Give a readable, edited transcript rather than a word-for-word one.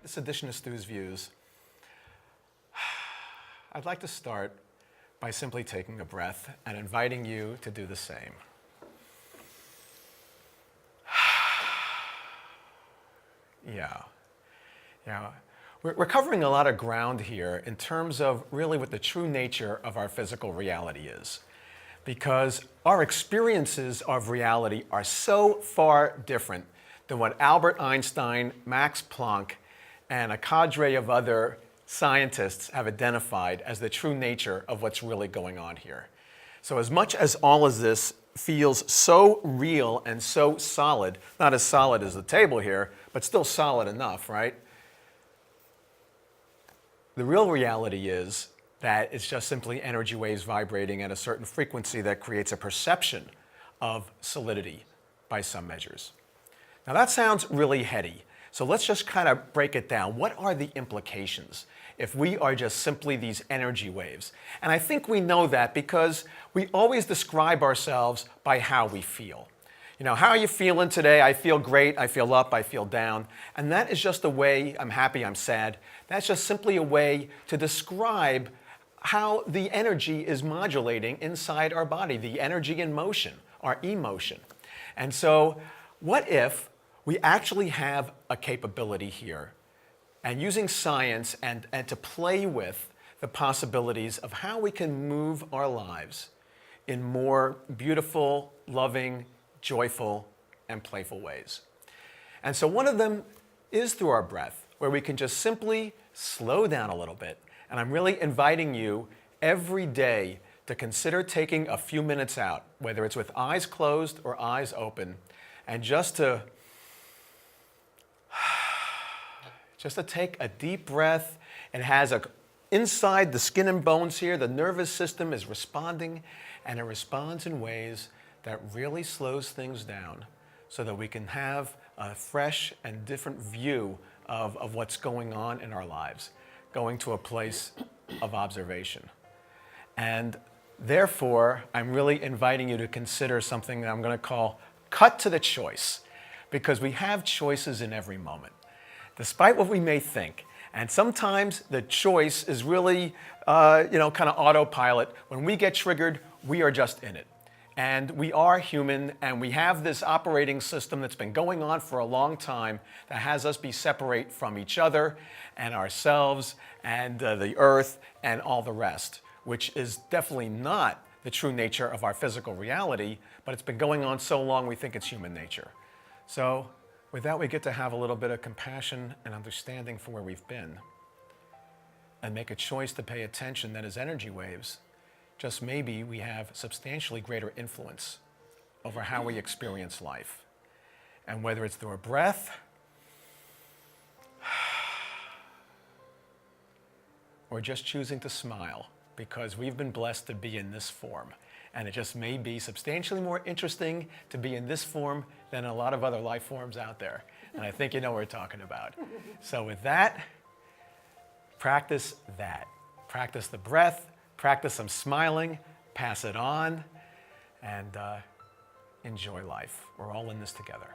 this edition of Stu's Views, I'd like to start by simply taking a breath and inviting you to do the same. Yeah. We're covering a lot of ground here in terms of really what the true nature of our physical reality is. Because our experiences of reality are so far different than what Albert Einstein, Max Planck, and a cadre of other scientists have identified as the true nature of what's really going on here. So as much as all of this feels so real and so solid, not as solid as the table here, but still solid enough, right? The real reality is that it's just simply energy waves vibrating at a certain frequency that creates a perception of solidity by some measures. Now that sounds really heady, so let's just kind of break it down. What are the implications if we are just simply these energy waves? And I think we know that because we always describe ourselves by how we feel. You know, how are you feeling today? I feel great, I feel up, I feel down. And that is just a way, I'm happy, I'm sad. That's just simply a way to describe how the energy is modulating inside our body, the energy in motion, our emotion. And so what if we actually have a capability here and using science and to play with the possibilities of how we can move our lives in more beautiful, loving, joyful, and playful ways. And so one of them is through our breath, where we can just simply slow down a little bit. And I'm really inviting you every day to consider taking a few minutes out, whether it's with eyes closed or eyes open, and just to take a deep breath. It has inside the skin and bones here, the nervous system is responding, and it responds in ways that really slows things down so that we can have a fresh and different view of what's going on in our lives, going to a place of observation. And therefore, I'm really inviting you to consider something that I'm going to call cut to the choice, because we have choices in every moment, despite what we may think. And sometimes the choice is really, kind of autopilot. When we get triggered, we are just in it. And we are human, and we have this operating system that's been going on for a long time that has us be separate from each other and ourselves and the earth and all the rest, which is definitely not the true nature of our physical reality, but it's been going on so long we think it's human nature. So with that, we get to have a little bit of compassion and understanding for where we've been and make a choice to pay attention that as energy waves, just maybe we have substantially greater influence over how we experience life. And whether it's through a breath or just choosing to smile, because we've been blessed to be in this form. And it just may be substantially more interesting to be in this form than a lot of other life forms out there. And I think you know what we're talking about. So with that, practice that. Practice the breath, practice some smiling, pass it on, and enjoy life. We're all in this together.